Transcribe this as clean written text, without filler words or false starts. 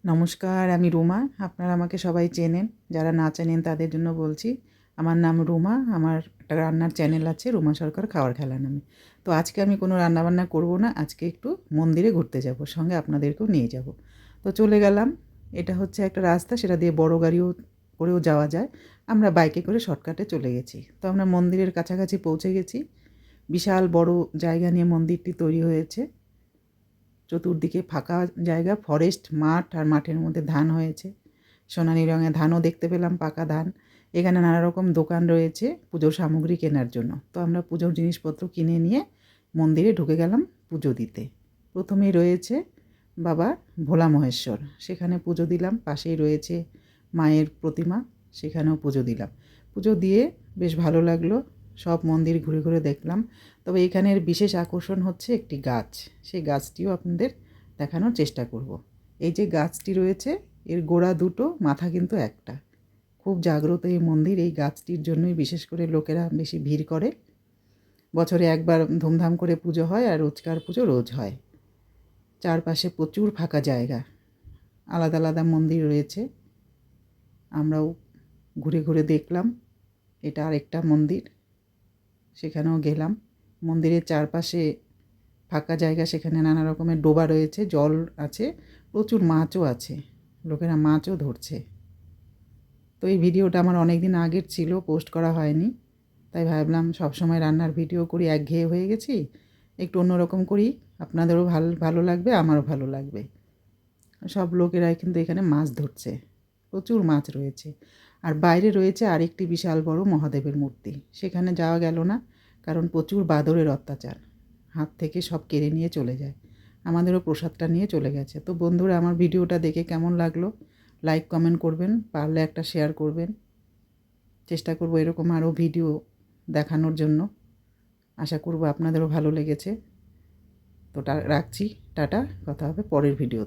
নমস্কার, আমি রুমা। আপনারা আমাকে সবাই চেনেন, যারা না চেনেন তাদের জন্য বলছি। আমার নাম রুমা, আমার একটা রান্নার চ্যানেল আছে রুমা সরকার খাওয়ার খেলা নামে। তো আজকে আমি কোনো রান্নাবান্না করব না, আজকে একটু মন্দিরে ঘুরতে যাব, সঙ্গে আপনাদেরকেও নিয়ে যাব। তো চলে গেলাম। এটা হচ্ছে একটা রাস্তা, সেটা দিয়ে বড় গাড়িও করেও যাওয়া যায়। আমরা বাইকে করে শর্টকাটে চলে গেছি। তো আমরা মন্দিরের কাছাকাছি পৌঁছে গেছি। বিশাল বড় জায়গা নিয়ে মন্দিরটি তৈরি হয়েছে। চতুর্দিকে ফাঁকা জায়গা, ফরেস্ট মাঠ, আর মাঠের মধ্যে ধান হয়েছে। সোনালি রঙের ধানও দেখতে পেলাম, পাকা ধান। এখানে নানা রকম দোকান রয়েছে পুজোর সামগ্রী কেনার জন্য। তো আমরা পুজোর জিনিসপত্র কিনে নিয়ে মন্দিরে ঢুকে গেলাম পুজো দিতে। প্রথমেই রয়েছে বাবা ভোলা মহেশ্বর, সেখানে পুজো দিলাম। পাশেই রয়েছে মায়ের প্রতিমা, সেখানেও পুজো দিলাম। পুজো দিয়ে বেশ ভালো লাগলো। সব মন্দির ঘুরে ঘুরে দেখলাম। তবে এখানের বিশেষ আকর্ষণ হচ্ছে একটি গাছ, সেই গাছটিও আপনাদের দেখানোর চেষ্টা করব। এই যে গাছটি রয়েছে, এর গোড়া দুটো, মাথা কিন্তু একটা। খুব জাগ্রত এই মন্দির, এই গাছটির জন্যই বিশেষ করে লোকেরা বেশি ভিড় করে। বছরে একবার ধুমধাম করে পুজো হয়, আর রোজকার পুজো রোজ হয়। চারপাশে প্রচুর ফাঁকা জায়গা, আলাদা আলাদা মন্দির রয়েছে। আমরাও ঘুরে ঘুরে দেখলাম। এটা আরেকটা মন্দির, সেখানেও গেলাম। মন্দিরের চারপাশে ফাঁকা জায়গা, সেখানে নানা রকমের ডোবা রয়েছে, জল আছে, প্রচুর মাছও আছে, লোকেরা মাছও ধরছে। তো এই ভিডিওটা আমার অনেক দিন আগের ছিল, পোস্ট করা হয়নি। তাই ভাবলাম সবসময় রান্নার ভিডিও করি, একঘেয়ে হয়ে গেছি, একটু অন্যরকম করি, আপনাদেরও ভালো ভালো লাগবে, আমারও ভালো লাগবে। সব লোকেরাই কিন্তু এখানে মাছ ধরছে, প্রচুর মাছ রয়েছে। আর বাইরে রয়েছে আরেকটি বিশাল বড় মহাদেবের মূর্তি, সেখানে যাওয়া গেল না, কারণ প্রচুর বাদরের অত্যাচার, হাত থেকে সব কেড়ে নিয়ে চলে যায়। আমাদেরও প্রসাদটা নিয়ে চলে গেছে। তো বন্ধুরা, আমার ভিডিওটা দেখে কেমন লাগলো লাইক কমেন্ট করবেন, পারলে একটা শেয়ার করবেন। চেষ্টা করব এরকম আরও ভিডিও দেখানোর জন্য। আশা করব আপনাদেরও ভালো লেগেছে। তো রাখছি, টাটা, কথা হবে পরের ভিডিওতে।